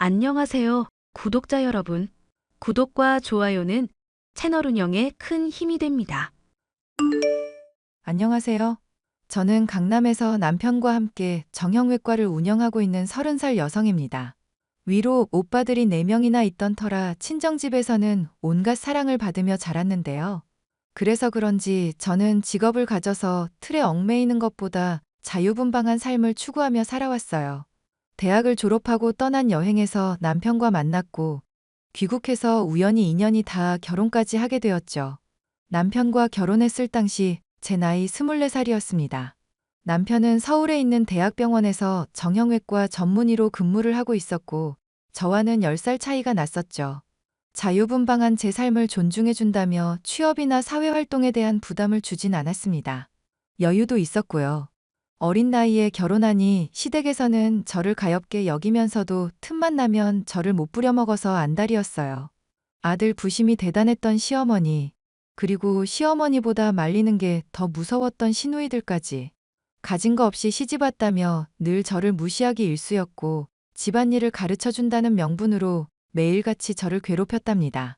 안녕하세요, 구독자 여러분. 구독과 좋아요는 채널 운영에 큰 힘이 됩니다. 안녕하세요. 저는 강남에서 남편과 함께 정형외과를 운영하고 있는 30살 여성입니다. 위로 오빠들이 4명이나 있던 터라 친정집에서는 온갖 사랑을 받으며 자랐는데요. 그래서 그런지 저는 직업을 가져서 틀에 얽매이는 것보다 자유분방한 삶을 추구하며 살아왔어요. 대학을 졸업하고 떠난 여행에서 남편과 만났고 귀국해서 우연히 인연이 닿아 결혼까지 하게 되었죠. 남편과 결혼했을 당시 제 나이 24살이었습니다. 남편은 서울에 있는 대학병원에서 정형외과 전문의로 근무를 하고 있었고 저와는 10살 차이가 났었죠. 자유분방한 제 삶을 존중해준다며 취업이나 사회활동에 대한 부담을 주진 않았습니다. 여유도 있었고요. 어린 나이에 결혼하니 시댁에서는 저를 가엾게 여기면서도 틈만 나면 저를 못 부려먹어서 안달이었어요. 아들 부심이 대단했던 시어머니, 그리고 시어머니보다 말리는 게 더 무서웠던 시누이들까지. 가진 거 없이 시집왔다며 늘 저를 무시하기 일쑤였고 집안일을 가르쳐준다는 명분으로 매일같이 저를 괴롭혔답니다.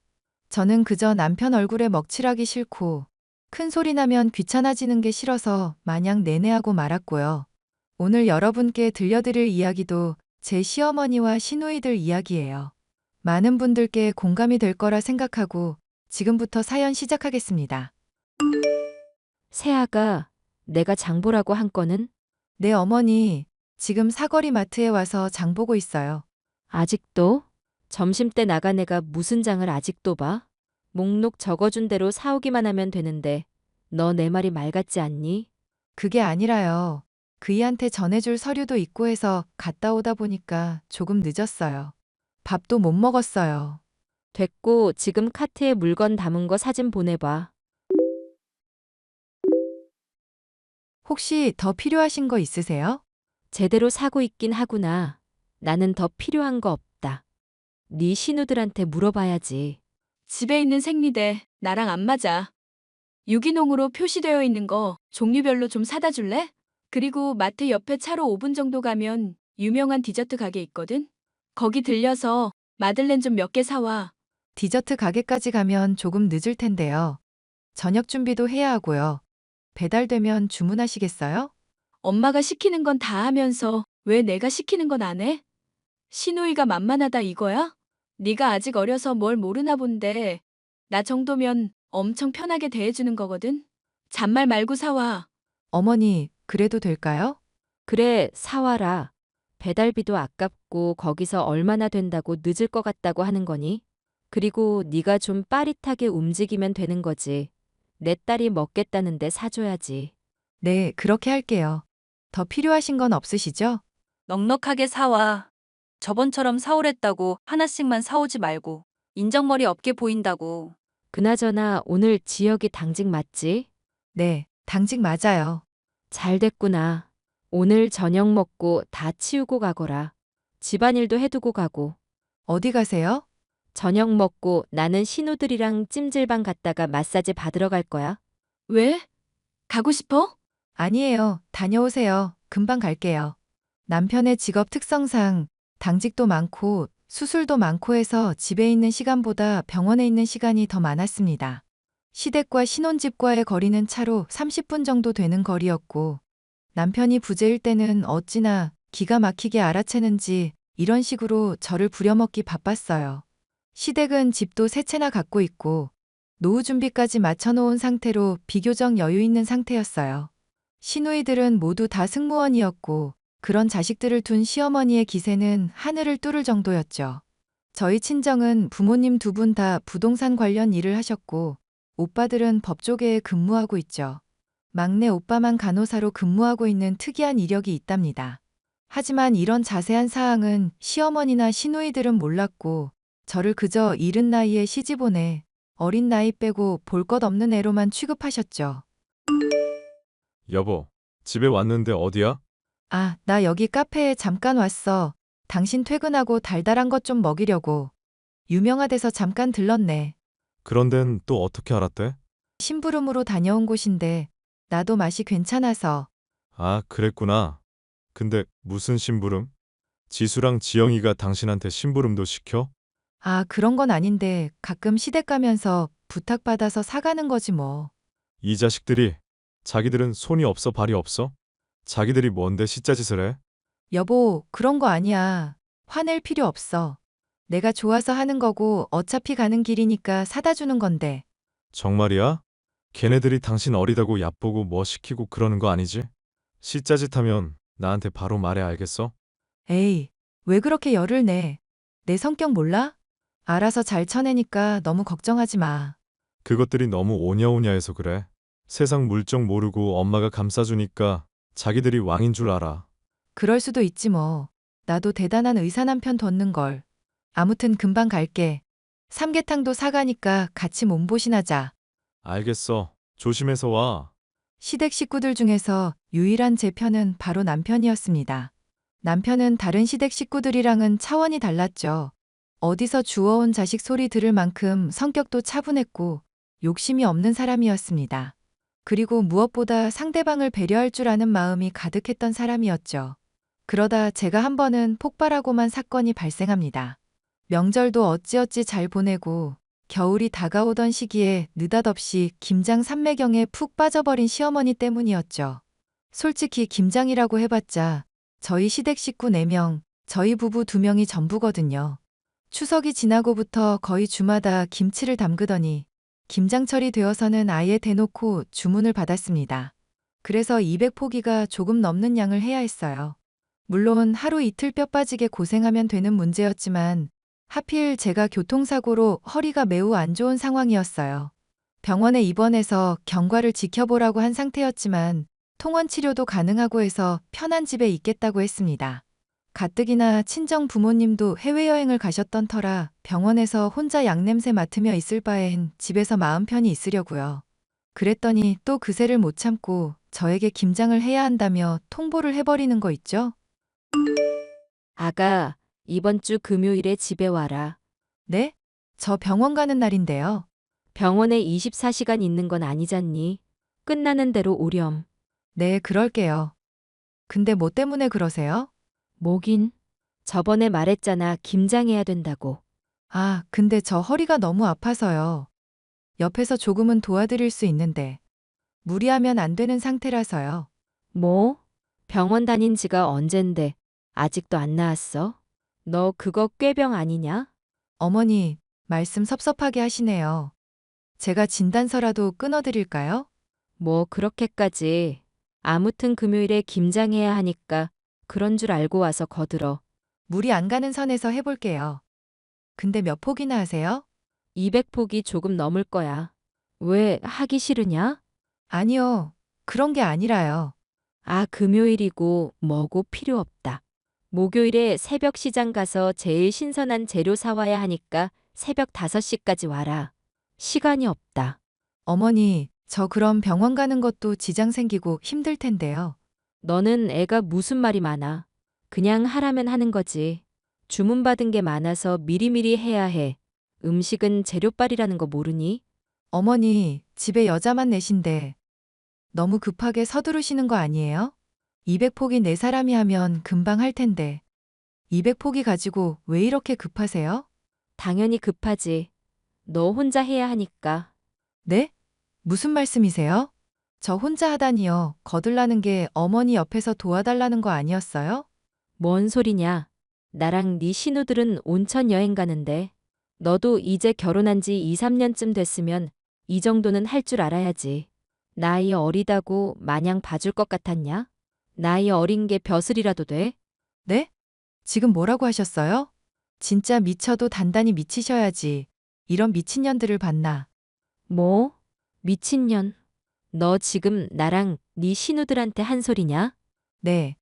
저는 그저 남편 얼굴에 먹칠하기 싫고 큰 소리 나면 귀찮아지는 게 싫어서 마냥 내내하고 말았고요. 오늘 여러분께 들려드릴 이야기도 제 시어머니와 시누이들 이야기예요. 많은 분들께 공감이 될 거라 생각하고 지금부터 사연 시작하겠습니다. 새아가 내가 장보라고 한 거는 네, 어머니. 지금 사거리 마트에 와서 장 보고 있어요. 아직도? 점심때 나간 애가 무슨 장을 아직도 봐? 목록 적어준 대로 사오기만 하면 되는데 너 내 말이 말 같지 않니? 그게 아니라요. 그이한테 전해줄 서류도 있고 해서 갔다 오다 보니까 조금 늦었어요. 밥도 못 먹었어요. 됐고 지금 카트에 물건 담은 거 사진 보내봐. 혹시 더 필요하신 거 있으세요? 제대로 사고 있긴 하구나. 나는 더 필요한 거 없다. 네 신우들한테 물어봐야지. 집에 있는 생리대 나랑 안 맞아. 유기농으로 표시되어 있는 거 종류별로 좀 사다 줄래? 그리고 마트 옆에 차로 5분 정도 가면 유명한 디저트 가게 있거든? 거기 들려서 마들렌 좀 몇 개 사와. 디저트 가게까지 가면 조금 늦을 텐데요. 저녁 준비도 해야 하고요. 배달되면 주문하시겠어요? 엄마가 시키는 건 다 하면서 왜 내가 시키는 건 안 해? 시누이가 만만하다 이거야? 네가 아직 어려서 뭘 모르나 본데 나 정도면 엄청 편하게 대해주는 거거든? 잔말 말고 사와. 어머니, 그래도 될까요? 그래, 사와라. 배달비도 아깝고 거기서 얼마나 된다고 늦을 것 같다고 하는 거니? 그리고 네가 좀 빠릿하게 움직이면 되는 거지. 내 딸이 먹겠다는데 사줘야지. 네, 그렇게 할게요. 더 필요하신 건 없으시죠? 넉넉하게 사와. 저번처럼 사오랬다고 하나씩만 사오지 말고. 인정머리 없게 보인다고. 그나저나 오늘 지역이 당직 맞지? 네, 당직 맞아요. 잘 됐구나. 오늘 저녁 먹고 다 치우고 가거라. 집안일도 해두고 가고. 어디 가세요? 저녁 먹고 나는 신우들이랑 찜질방 갔다가 마사지 받으러 갈 거야. 왜? 가고 싶어? 아니에요. 다녀오세요. 금방 갈게요. 남편의 직업 특성상 당직도 많고 수술도 많고 해서 집에 있는 시간보다 병원에 있는 시간이 더 많았습니다. 시댁과 신혼집과의 거리는 차로 30분 정도 되는 거리였고 남편이 부재일 때는 어찌나 기가 막히게 알아채는지 이런 식으로 저를 부려먹기 바빴어요. 시댁은 집도 세 채나 갖고 있고 노후 준비까지 맞춰놓은 상태로 비교적 여유 있는 상태였어요. 시누이들은 모두 다 승무원이었고 그런 자식들을 둔 시어머니의 기세는 하늘을 뚫을 정도였죠. 저희 친정은 부모님 두 분 다 부동산 관련 일을 하셨고 오빠들은 법조계에 근무하고 있죠. 막내 오빠만 간호사로 근무하고 있는 특이한 이력이 있답니다. 하지만 이런 자세한 사항은 시어머니나 시누이들은 몰랐고 저를 그저 이른 나이에 시집보내 어린 나이 빼고 볼 것 없는 애로만 취급하셨죠. 여보, 집에 왔는데 어디야? 아, 나 여기 카페에 잠깐 왔어. 당신 퇴근하고 달달한 것 좀 먹이려고. 유명하대서 잠깐 들렀네. 그런 데는 또 어떻게 알았대? 심부름으로 다녀온 곳인데 나도 맛이 괜찮아서. 아, 그랬구나. 근데 무슨 심부름? 지수랑 지영이가 당신한테 심부름도 시켜? 아, 그런 건 아닌데 가끔 시댁 가면서 부탁받아서 사가는 거지 뭐. 이 자식들이 자기들은 손이 없어 발이 없어? 자기들이 뭔데 시짜짓을 해? 여보, 그런 거 아니야. 화낼 필요 없어. 내가 좋아서 하는 거고 어차피 가는 길이니까 사다 주는 건데. 정말이야? 걔네들이 당신 어리다고 얕보고 뭐 시키고 그러는 거 아니지? 시짜짓하면 나한테 바로 말해 알겠어? 에이, 왜 그렇게 열을 내? 내 성격 몰라? 알아서 잘 쳐내니까 너무 걱정하지 마. 그것들이 너무 오냐오냐해서 그래. 세상 물정 모르고 엄마가 감싸주니까 자기들이 왕인 줄 알아. 그럴 수도 있지 뭐. 나도 대단한 의사 남편 뒀는 걸. 아무튼 금방 갈게. 삼계탕도 사가니까 같이 몸보신하자. 알겠어. 조심해서 와. 시댁 식구들 중에서 유일한 제 편은 바로 남편이었습니다. 남편은 다른 시댁 식구들이랑은 차원이 달랐죠. 어디서 주워온 자식 소리 들을 만큼 성격도 차분했고 욕심이 없는 사람이었습니다. 그리고 무엇보다 상대방을 배려할 줄 아는 마음이 가득했던 사람이었죠. 그러다 제가 한 번은 폭발하고만 사건이 발생합니다. 명절도 어찌어찌 잘 보내고 겨울이 다가오던 시기에 느닷없이 김장 삼매경에 푹 빠져버린 시어머니 때문이었죠. 솔직히 김장이라고 해봤자 저희 시댁 식구 4명, 저희 부부 2명이 전부거든요. 추석이 지나고부터 거의 주마다 김치를 담그더니 김장철이 되어서는 아예 대놓고 주문을 받았습니다. 그래서 200포기가 조금 넘는 양을 해야 했어요. 물론 하루 이틀 뼈 빠지게 고생하면 되는 문제였지만 하필 제가 교통사고로 허리가 매우 안 좋은 상황이었어요. 병원에 입원해서 경과를 지켜보라고 한 상태였지만 통원 치료도 가능하고 해서 편한 집에 있겠다고 했습니다. 가뜩이나 친정 부모님도 해외여행을 가셨던 터라 병원에서 혼자 양냄새 맡으며 있을 바엔 집에서 마음 편히 있으려고요. 그랬더니 또 그새를 못 참고 저에게 김장을 해야 한다며 통보를 해버리는 거 있죠? 아가, 이번 주 금요일에 집에 와라. 네? 저 병원 가는 날인데요. 병원에 24시간 있는 건 아니잖니. 끝나는 대로 오렴. 네, 그럴게요. 근데 뭐 때문에 그러세요? 뭐긴? 저번에 말했잖아, 김장해야 된다고. 아, 근데 저 허리가 너무 아파서요. 옆에서 조금은 도와드릴 수 있는데 무리하면 안 되는 상태라서요. 뭐? 병원 다닌 지가 언젠데 아직도 안 나았어? 너 그거 꾀병 아니냐? 어머니, 말씀 섭섭하게 하시네요. 제가 진단서라도 끊어드릴까요? 뭐 그렇게까지. 아무튼 금요일에 김장해야 하니까 그런 줄 알고 와서 거들어. 무리 안 가는 선에서 해볼게요. 근데 몇 포기나 하세요? 200포기 조금 넘을 거야. 왜 하기 싫으냐? 아니요. 그런 게 아니라요. 아, 금요일이고 뭐고 필요 없다. 목요일에 새벽 시장 가서 제일 신선한 재료 사와야 하니까 새벽 5시까지 와라. 시간이 없다. 어머니, 저 그럼 병원 가는 것도 지장 생기고 힘들 텐데요. 너는 애가 무슨 말이 많아. 그냥 하라면 하는 거지. 주문받은 게 많아서 미리미리 해야 해. 음식은 재료빨이라는 거 모르니? 어머니, 집에 여자만 넷인데 너무 급하게 서두르시는 거 아니에요? 200포기 4사람이 하면 금방 할 텐데 200포기 가지고 왜 이렇게 급하세요? 당연히 급하지. 너 혼자 해야 하니까. 네? 무슨 말씀이세요? 저 혼자 하다니요. 거들라는 게 어머니 옆에서 도와달라는 거 아니었어요? 뭔 소리냐? 나랑 네 신우들은 온천 여행 가는데 너도 이제 결혼한 지 2, 3년쯤 됐으면 이 정도는 할 줄 알아야지. 나이 어리다고 마냥 봐줄 것 같았냐? 나이 어린 게 벼슬이라도 돼? 네? 지금 뭐라고 하셨어요? 진짜 미쳐도 단단히 미치셔야지. 이런 미친년들을 봤나? 뭐? 미친년. 너 지금 나랑 네 신우들한테 한 소리냐? 네.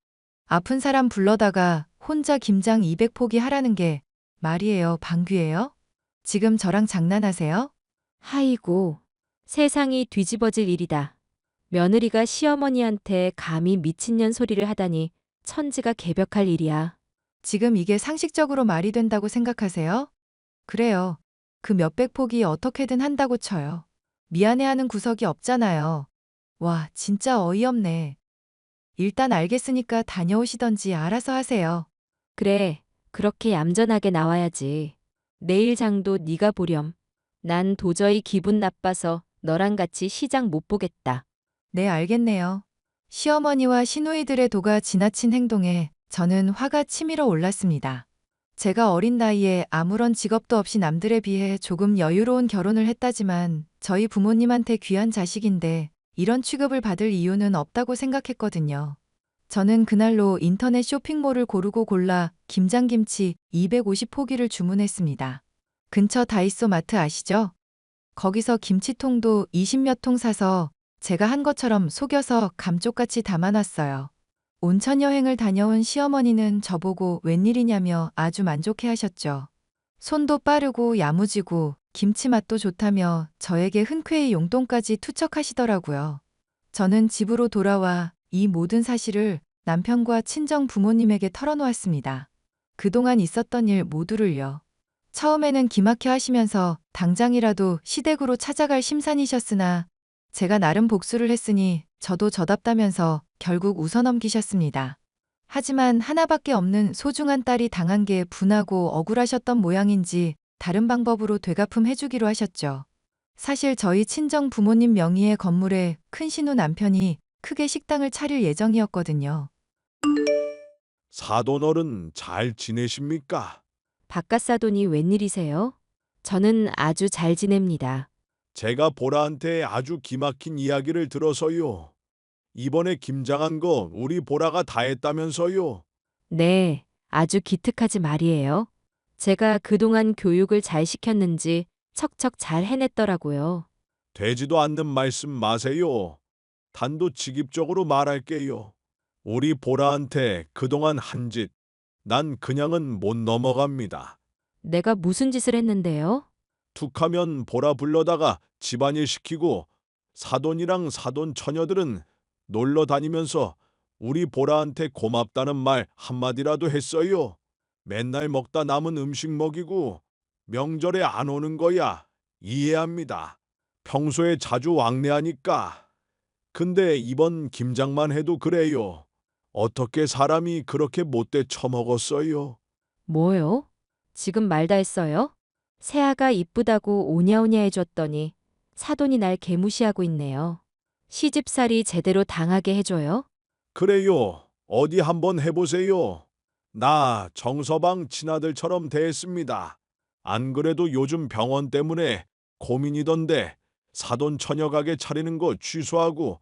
아픈 사람 불러다가 혼자 김장 200포기 하라는 게 말이에요, 방귀예요? 지금 저랑 장난하세요? 하이고, 세상이 뒤집어질 일이다. 며느리가 시어머니한테 감히 미친년 소리를 하다니 천지가 개벽할 일이야. 지금 이게 상식적으로 말이 된다고 생각하세요? 그래요. 그 몇백 포기 어떻게든 한다고 쳐요. 미안해하는 구석이 없잖아요. 와, 진짜 어이없네. 일단 알겠으니까 다녀오시던지 알아서 하세요. 그래, 그렇게 얌전하게 나와야지. 내일 장도 네가 보렴. 난 도저히 기분 나빠서 너랑 같이 시장 못 보겠다. 네, 알겠네요. 시어머니와 시누이들의 도가 지나친 행동에 저는 화가 치밀어 올랐습니다. 제가 어린 나이에 아무런 직업도 없이 남들에 비해 조금 여유로운 결혼을 했다지만 저희 부모님한테 귀한 자식인데 이런 취급을 받을 이유는 없다고 생각했거든요. 저는 그날로 인터넷 쇼핑몰을 고르고 골라 김장김치 250포기를 주문했습니다. 근처 다이소 마트 아시죠? 거기서 김치통도 20몇 통 사서 제가 한 것처럼 속여서 감쪽같이 담아놨어요. 온천 여행을 다녀온 시어머니는 저보고 웬일이냐며 아주 만족해 하셨죠. 손도 빠르고 야무지고 김치 맛도 좋다며 저에게 흔쾌히 용돈까지 투척하시더라고요. 저는 집으로 돌아와 이 모든 사실을 남편과 친정 부모님에게 털어놓았습니다. 그동안 있었던 일 모두를요. 처음에는 기막혀 하시면서 당장이라도 시댁으로 찾아갈 심산이셨으나 제가 나름 복수를 했으니 저도 저답다면서 결국 웃어넘기셨습니다. 하지만 하나밖에 없는 소중한 딸이 당한 게 분하고 억울하셨던 모양인지 다른 방법으로 되갚음 해주기로 하셨죠. 사실 저희 친정 부모님 명의의 건물에 큰 신우 남편이 크게 식당을 차릴 예정이었거든요. 사돈어른 잘 지내십니까? 바깥사돈이 웬일이세요? 저는 아주 잘 지냅니다. 제가 보라한테 아주 기막힌 이야기를 들어서요. 이번에 김장한 거 우리 보라가 다 했다면서요. 네, 아주 기특하지 말이에요. 제가 그동안 교육을 잘 시켰는지 척척 잘 해냈더라고요. 되지도 않는 말씀 마세요. 단도직입적으로 말할게요. 우리 보라한테 그동안 한 짓, 난 그냥은 못 넘어갑니다. 내가 무슨 짓을 했는데요? 툭하면 보라 불러다가 집안일 시키고 사돈이랑 사돈 처녀들은 놀러 다니면서 우리 보라한테 고맙다는 말 한마디라도 했어요. 맨날 먹다 남은 음식 먹이고 명절에 안 오는 거야. 이해합니다. 평소에 자주 왕래하니까. 근데 이번 김장만 해도 그래요. 어떻게 사람이 그렇게 못돼 처먹었어요? 뭐요? 지금 말 다 했어요? 새아가 이쁘다고 오냐오냐 해줬더니 사돈이 날 개무시하고 있네요. 시집살이 제대로 당하게 해줘요? 그래요. 어디 한번 해보세요. 나 정서방 친아들처럼 대했습니다. 안 그래도 요즘 병원 때문에 고민이던데 사돈 처녀 가게 차리는 거 취소하고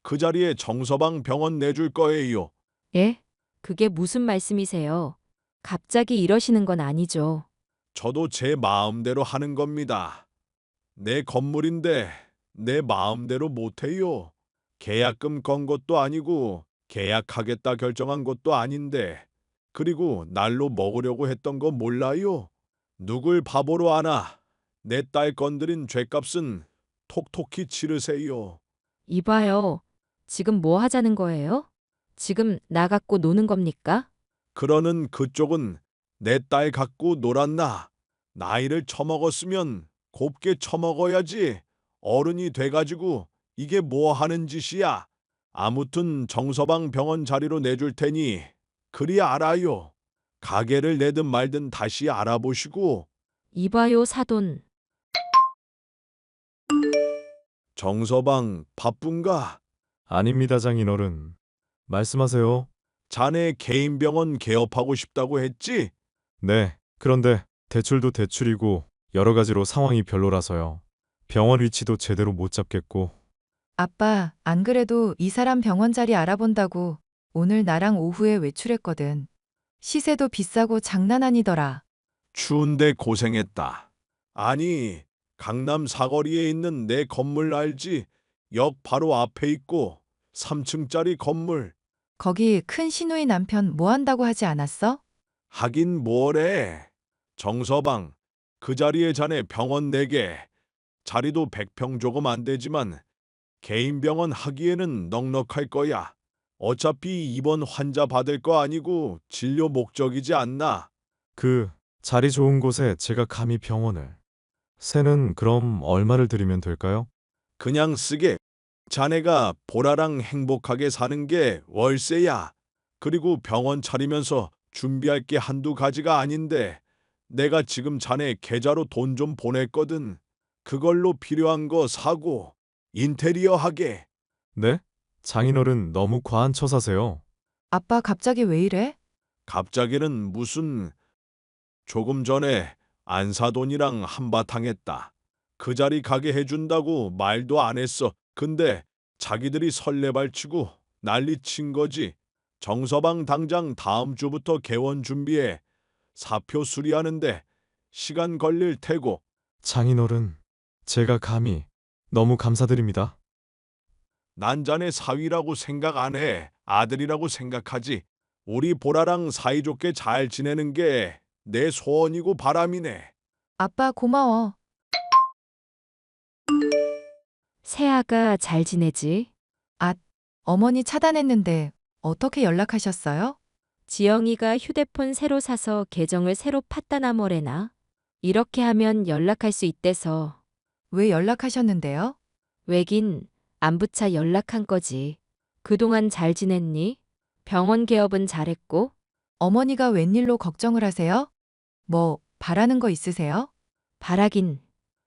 그 자리에 정서방 병원 내줄 거예요. 예? 그게 무슨 말씀이세요? 갑자기 이러시는 건 아니죠. 저도 제 마음대로 하는 겁니다. 내 건물인데 내 마음대로 못해요. 계약금 건 것도 아니고 계약하겠다 결정한 것도 아닌데 그리고 날로 먹으려고 했던 거 몰라요? 누굴 바보로 아나? 내 딸 건드린 죗값은 톡톡히 치르세요. 이봐요. 지금 뭐 하자는 거예요? 지금 나 갖고 노는 겁니까? 그러는 그쪽은 내 딸 갖고 놀았나? 나이를 처먹었으면 곱게 처먹어야지. 어른이 돼가지고 이게 뭐 하는 짓이야? 아무튼 정서방 병원 자리로 내줄 테니 그리 알아요. 가게를 내든 말든 다시 알아보시고. 이봐요, 사돈. 정서방 바쁜가? 아닙니다, 장인어른. 말씀하세요. 자네 개인 병원 개업하고 싶다고 했지? 네, 그런데 대출도 대출이고 여러 가지로 상황이 별로라서요. 병원 위치도 제대로 못 잡겠고. 아빠, 안 그래도 이 사람 병원 자리 알아본다고 오늘 나랑 오후에 외출했거든. 시세도 비싸고 장난 아니더라. 추운데 고생했다. 아니, 강남 사거리에 있는 내 건물 알지? 역 바로 앞에 있고 3층짜리 건물. 거기 큰 시누이 남편 뭐 한다고 하지 않았어? 하긴 뭐래. 정서방, 그 자리에 자네 병원 4개. 자리도 100평 조금 안 되지만 개인 병원 하기에는 넉넉할 거야. 어차피 입원 환자 받을 거 아니고 진료 목적이지 않나? 그 자리 좋은 곳에 제가 감히 병원을. 새는 그럼 얼마를 드리면 될까요? 그냥 쓰게. 자네가 보라랑 행복하게 사는 게 월세야. 그리고 병원 차리면서 준비할 게 한두 가지가 아닌데 내가 지금 자네 계좌로 돈 좀 보냈거든. 그걸로 필요한 거 사고 인테리어 하게. 네? 장인어른 너무 과한 처사세요. 아빠 갑자기 왜 이래? 갑자기는 무슨 조금 전에 안사돈이랑 한바탕 했다. 그 자리 가게 해준다고 말도 안 했어. 근데 자기들이 설레발치고 난리친 거지. 정서방 당장 다음 주부터 개원 준비해. 사표 수리하는데 시간 걸릴 테고. 장인어른, 제가 감히 너무 감사드립니다. 난 자네 사위라고 생각 안 해. 아들이라고 생각하지. 우리 보라랑 사이좋게 잘 지내는 게 내 소원이고 바람이네. 아빠 고마워. 세아가 잘 지내지? 어머니 차단했는데 어떻게 연락하셨어요? 지영이가 휴대폰 새로 사서 계정을 새로 팠다나 뭐래나? 이렇게 하면 연락할 수 있대서. 왜 연락하셨는데요? 왜긴 안부차 연락한 거지. 그동안 잘 지냈니? 병원 개업은 잘했고? 어머니가 웬일로 걱정을 하세요? 뭐 바라는 거 있으세요? 바라긴.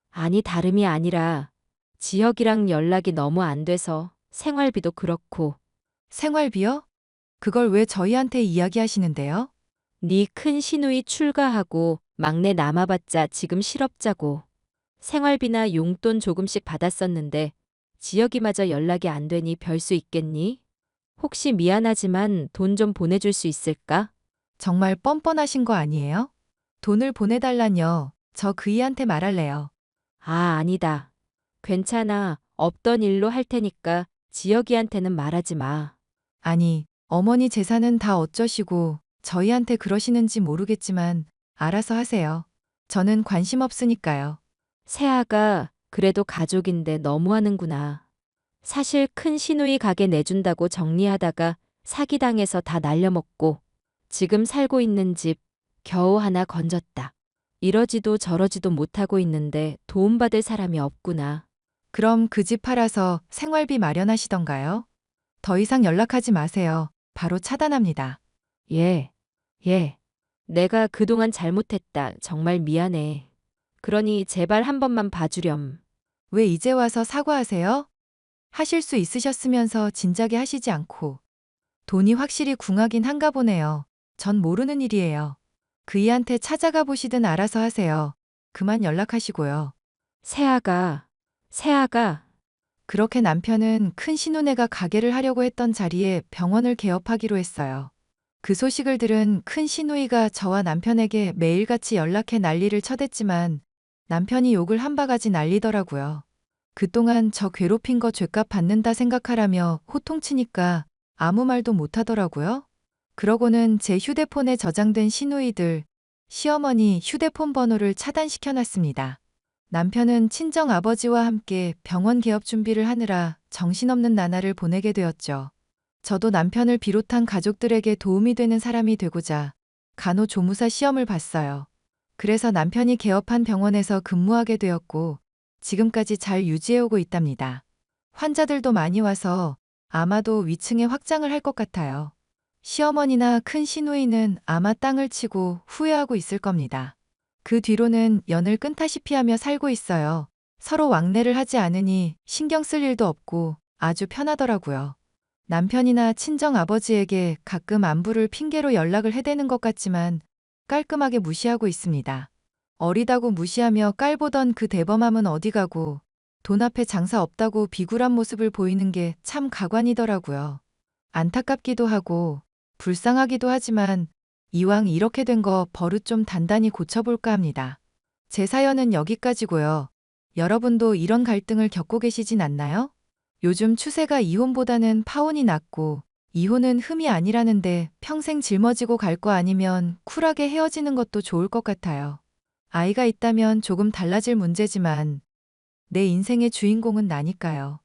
아니 다름이 아니라 지혁이랑 연락이 너무 안 돼서 생활비도 그렇고. 생활비요? 그걸 왜 저희한테 이야기하시는데요? 네 큰 시누이 출가하고 막내 남아봤자 지금 실업자고. 생활비나 용돈 조금씩 받았었는데 지혁이마저 연락이 안 되니 별 수 있겠니? 혹시 미안하지만 돈 좀 보내줄 수 있을까? 정말 뻔뻔하신 거 아니에요? 돈을 보내달라뇨. 저 그이한테 말할래요. 아, 아니다. 괜찮아. 없던 일로 할 테니까 지혁이한테는 말하지 마. 아니, 어머니 재산은 다 어쩌시고 저희한테 그러시는지 모르겠지만 알아서 하세요. 저는 관심 없으니까요. 세아가 그래도 가족인데 너무하는구나. 사실 큰 시누이 가게 내준다고 정리하다가 사기당해서 다 날려먹고 지금 살고 있는 집 겨우 하나 건졌다. 이러지도 저러지도 못하고 있는데 도움받을 사람이 없구나. 그럼 그 집 팔아서 생활비 마련하시던가요? 더 이상 연락하지 마세요. 바로 차단합니다. 예. 내가 그동안 잘못했다. 정말 미안해. 그러니 제발 한 번만 봐주렴. 왜 이제 와서 사과하세요? 하실 수 있으셨으면서 진작에 하시지 않고. 돈이 확실히 궁하긴 한가 보네요. 전 모르는 일이에요. 그이한테 찾아가 보시든 알아서 하세요. 그만 연락하시고요. 세아가. 그렇게 남편은 큰 신혼애가 가게를 하려고 했던 자리에 병원을 개업하기로 했어요. 그 소식을 들은 큰 시누이가 저와 남편에게 매일같이 연락해 난리를 쳐댔지만 남편이 욕을 한 바가지 날리더라고요. 그동안 저 괴롭힌 거 죗값 받는다 생각하라며 호통치니까 아무 말도 못하더라고요. 그러고는 제 휴대폰에 저장된 시누이들, 시어머니 휴대폰 번호를 차단시켜놨습니다. 남편은 친정 아버지와 함께 병원 개업 준비를 하느라 정신없는 나날을 보내게 되었죠. 저도 남편을 비롯한 가족들에게 도움이 되는 사람이 되고자 간호조무사 시험을 봤어요. 그래서 남편이 개업한 병원에서 근무하게 되었고 지금까지 잘 유지해오고 있답니다. 환자들도 많이 와서 아마도 위층에 확장을 할 것 같아요. 시어머니나 큰 시누이는 아마 땅을 치고 후회하고 있을 겁니다. 그 뒤로는 연을 끈다시피 하며 살고 있어요. 서로 왕래를 하지 않으니 신경 쓸 일도 없고 아주 편하더라고요. 남편이나 친정 아버지에게 가끔 안부를 핑계로 연락을 해대는 것 같지만 깔끔하게 무시하고 있습니다. 어리다고 무시하며 깔보던 그 대범함은 어디 가고 돈 앞에 장사 없다고 비굴한 모습을 보이는 게 참 가관이더라고요. 안타깝기도 하고 불쌍하기도 하지만 이왕 이렇게 된 거 버릇 좀 단단히 고쳐볼까 합니다. 제 사연은 여기까지고요. 여러분도 이런 갈등을 겪고 계시진 않나요? 요즘 추세가 이혼보다는 파혼이 낫고 이혼은 흠이 아니라는데 평생 짊어지고 갈 거 아니면 쿨하게 헤어지는 것도 좋을 것 같아요. 아이가 있다면 조금 달라질 문제지만 내 인생의 주인공은 나니까요.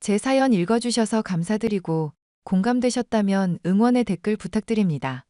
제 사연 읽어주셔서 감사드리고 공감되셨다면 응원의 댓글 부탁드립니다.